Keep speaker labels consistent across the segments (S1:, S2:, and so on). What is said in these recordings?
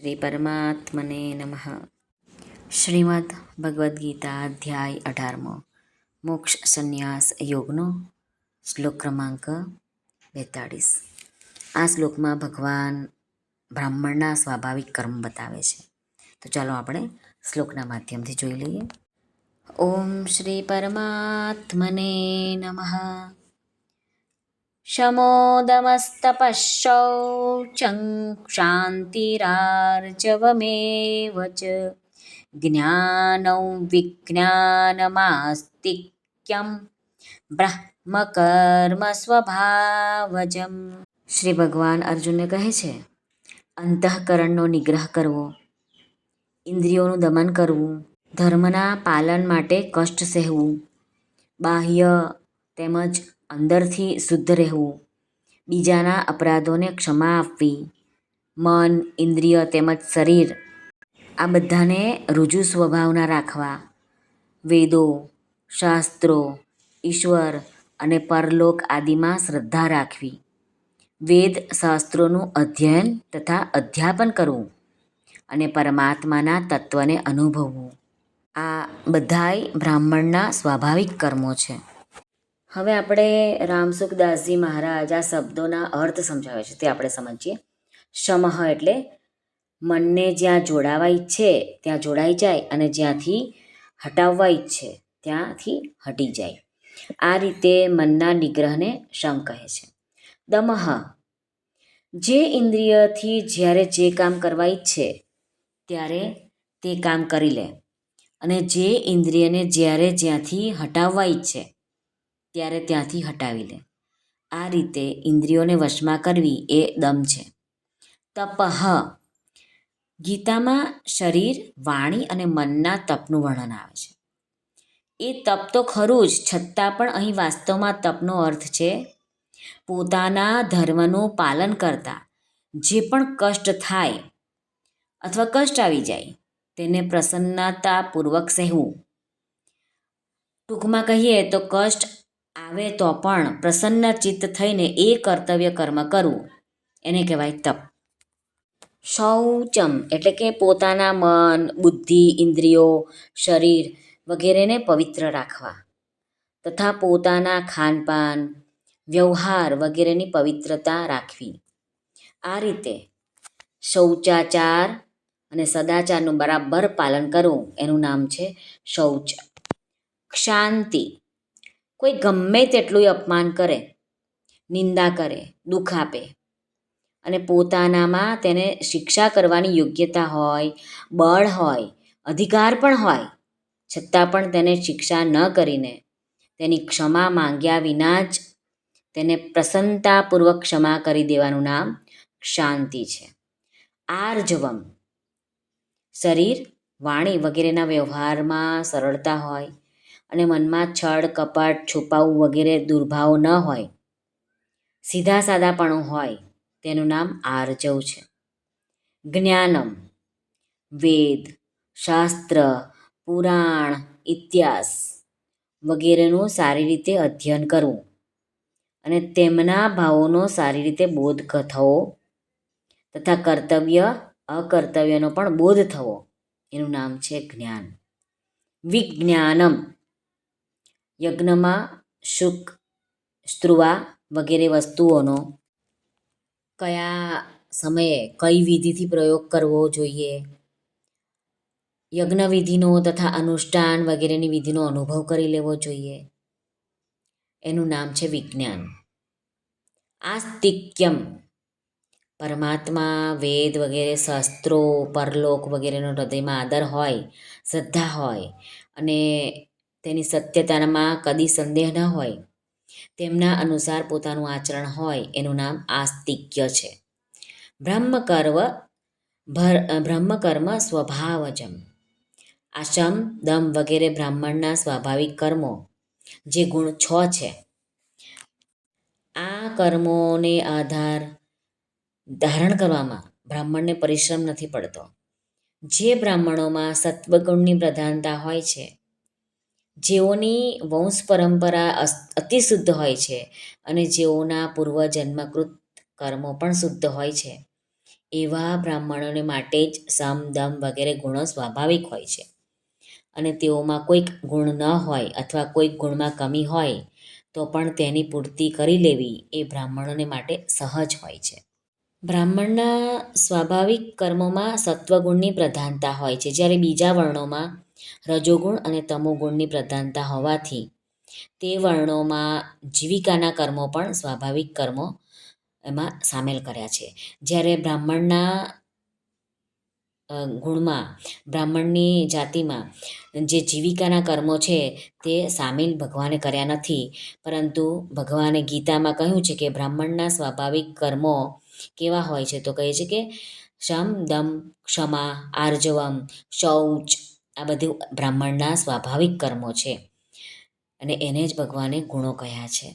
S1: શ્રી પરમાત્મને નમઃ. શ્રીમદ્ ભગવદ્ ગીતા અધ્યાય 18 મોક્ષ સંન્યાસ યોગનો શ્લોક ક્રમાંક 42. આ શ્લોકમાં ભગવાન બ્રાહ્મણના સ્વાભાવિક કર્મ બતાવે છે. તો ચાલો આપણે શ્લોકના માધ્યમથી જોઈ લઈએ. ઓમ શ્રી પરમાત્મને નમઃ. શમોદમસ્તપઃ શૌચં ક્ષાન્તિરાર્જવમેવ ચ જ્ઞાનૌ વિજ્ઞાનમાસ્તિક્યં બ્રહ્મકર્મ સ્વભાવજમ. શ્રી ભગવાન અર્જુનને કહે છે, અંતઃકરણનો નિગ્રહ કરવો, ઇન્દ્રિયોનું દમન કરવું, ધર્મના પાલન માટે કષ્ટ સહેવું, બાહ્ય તેમજ અંદરથી શુદ્ધ રહેવું, બીજાના અપરાધોને ક્ષમા આપવી, મન, ઇન્દ્રિય તેમજ શરીર આ બધાને ઋજુ સ્વભાવના રાખવા, વેદો, શાસ્ત્રો, ઈશ્વર અને પરલોક આદિમાં શ્રદ્ધા રાખવી, વેદ શાસ્ત્રોનું અધ્યયન તથા અધ્યાપન કરવું અને પરમાત્માના તત્વને અનુભવવું. આ બધાય બ્રાહ્મણના સ્વાભાવિક કર્મો છે. હવે આપણે રામસુખદાસજી મહારાજ આ શબ્દોના અર્થ સમજાવે છે તે આપણે સમજીએ. શમઃ એટલે મનને જ્યાં જોડાવા ઈચ્છે ત્યાં જોડાઈ જાય અને જ્યાંથી હટાવવા ઈચ્છે ત્યાંથી હટી જાય. આ રીતે મનના નિગ્રહને શમ કહે છે. દમઃ જે ઇન્દ્રિયથી જ્યારે જે કામ કરવા ઈચ્છે ત્યારે તે કામ કરી લે અને જે ઇન્દ્રિયને જ્યારે જ્યાંથી હટાવવા ઈચ્છે ત્યારે ત્યાંથી હટાવી લે. આ રીતે ઇન્દ્રિયોને વશમાં કરવી એ દમ છે. તપઃ ગીતામાં શરીર, વાણી અને મનના તપનું વર્ણન આવે છે. એ તપ તો ખરું જ, છતાં પણ અહીં વાસ્તવમાં તપનો અર્થ છે પોતાના ધર્મનું પાલન કરતા જે પણ કષ્ટ થાય અથવા કષ્ટ આવી જાય તેને પ્રસન્નતાપૂર્વક સહેવું. ટૂંકમાં કહીએ તો કષ્ટ આવે તો પણ પ્રસન્ન ચિત્ત થઈને એ કર્તવ્ય કર્મ કરવું એને કહેવાય તપ. શૌચમ એટલે કે પોતાના મન, બુદ્ધિ, ઇન્દ્રિયો, શરીર વગેરેને પવિત્ર રાખવા તથા પોતાના ખાનપાન, વ્યવહાર વગેરેની પવિત્રતા રાખવી. આ રીતે શૌચાચાર અને સદાચારનું બરાબર પાલન કરવું એનું નામ છે શૌચ. ક્ષાંતિ કોઈ ગમે તેટલું અપમાન કરે, નિંદા કરે, દુઃખ આપે અને પોતાનામાં તેને શિક્ષા કરવાની યોગ્યતા હોય, બળ હોય, અધિકાર પણ હોય, છતાં પણ તેને શિક્ષા ન કરીને તેની ક્ષમા માંગ્યા વિના જ તેને પ્રસન્નતાપૂર્વક ક્ષમા કરી દેવાનું નામ શાંતિ છે. આર્જવમ શરીર, વાણી વગેરેના વ્યવહારમાં સરળતા હોય અને મનમાં છળ, કપટ, છુપાવું વગેરે દુર્ભાવ ન હોય, સીધા સાદાપણું હોય તેનું નામ આર્જવ છે. જ્ઞાનમ વેદ, શાસ્ત્ર, પુરાણ, ઇતિહાસ વગેરેનું સારી રીતે અધ્યયન કરવું અને તેમના ભાવોનો સારી રીતે બોધ થવો તથા કર્તવ્ય અકર્તવ્યનો પણ બોધ થવો એનું નામ છે જ્ઞાન. વિજ્ઞાનમ યજ્ઞમાં શુક, સ્ત્રુવા વગેરે વસ્તુઓનો કયા સમયે કઈ વિધિથી પ્રયોગ કરવો જોઈએ, યજ્ઞવિધિનો તથા અનુષ્ઠાન વગેરેની વિધિનો અનુભવ કરી લેવો જોઈએ એનું નામ છે વિજ્ઞાન. આસ્તિક્યમ પરમાત્મા, વેદ વગેરે શાસ્ત્રો, પરલોક વગેરેનો હૃદયમાં આદર હોય, શ્રદ્ધા હોય અને તેની સત્યતામાં કદી સંદેહ ન હોય તેમના અનુસાર પોતાનું આચરણ હોય એનું નામ આસ્તિક્ય છે. બ્રહ્મકર્મ સ્વભાવજમ આ શમ, દમ વગેરે બ્રાહ્મણના સ્વાભાવિક કર્મો જે ગુણ 6 છે. આ કર્મોને ધારણ કરવામાં બ્રાહ્મણને પરિશ્રમ નથી પડતો. જે બ્રાહ્મણોમાં સત્વગુણની પ્રધાનતા હોય છે, જેઓની વંશ પરંપરા અતિ શુદ્ધ હોય છે અને જેઓના પૂર્વજન્મકૃત કર્મો પણ શુદ્ધ હોય છે એવા બ્રાહ્મણોને માટે જ સમ દમ વગેરે ગુણો સ્વાભાવિક હોય છે. અને તેઓમાં કોઈક ગુણ ન હોય અથવા કોઈક ગુણમાં કમી હોય તો પણ તેની પૂર્તિ કરી લેવી એ બ્રાહ્મણોને માટે સહજ હોય છે. બ્રાહ્મણના સ્વાભાવિક કર્મોમાં સત્વગુણની પ્રધાનતા હોય છે, જ્યારે બીજા વર્ણોમાં રજોગુણ અને તમોગુણની પ્રધાનતા હોવાથી તે વર્ણોમાં જીવિકાના કર્મો પણ સ્વાભાવિક કર્મો એમાં સામેલ કર્યા છે. જ્યારે ગુણમાં બ્રાહ્મણની જાતિમાં જે જીવિકાના કર્મો છે તે સામેલ ભગવાને કર્યા નથી, પરંતુ ભગવાને ગીતામાં કહ્યું છે કે બ્રાહ્મણના સ્વાભાવિક કર્મો કેવા હોય છે, તો કહે છે કે શમ દમ ક્ષમા આર્જવમ શૌચ, આ બધું બ્રાહ્મણના સ્વાભાવિક કર્મો છે અને એને જ ભગવાને ગુણો કહ્યા છે.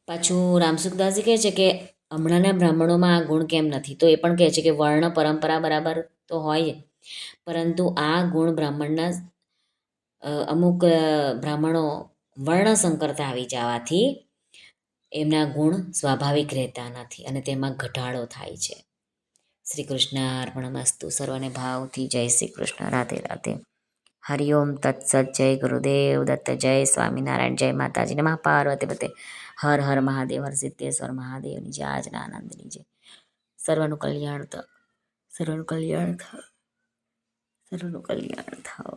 S1: પાછું રામસુખદાસજી કહે છે કે હમણાંના બ્રાહ્મણોમાં આ ગુણ કેમ નથી, તો એ પણ કહે છે કે વર્ણ પરંપરા બરાબર તો હોય, પરંતુ આ ગુણ બ્રાહ્મણના અમુક બ્રાહ્મણો વર્ણ સંકરતા આવી જવાથી એમના ગુણ સ્વાભાવિક રહેતા નથી અને તેમાં ઘટાડો થાય છે. શ્રી કૃષ્ણ અર્પણમસ્તુ. સર્વને ભાવથી જય શ્રી કૃષ્ણ. રાધે રાધે. હરિઓમ તત્સત. જય ગુરુદેવ દત્ત. જય સ્વામિનારાયણ. જય માતાજી. નમઃ પાર્વતી પતે. હર હર મહાદેવ. હર સિદ્ધેશ્વર મહાદેવની જય. આજના આનંદની જય. સર્વનું કલ્યાણ સર્વનું કલ્યાણ થાવ. સર્વનું કલ્યાણ થાવ.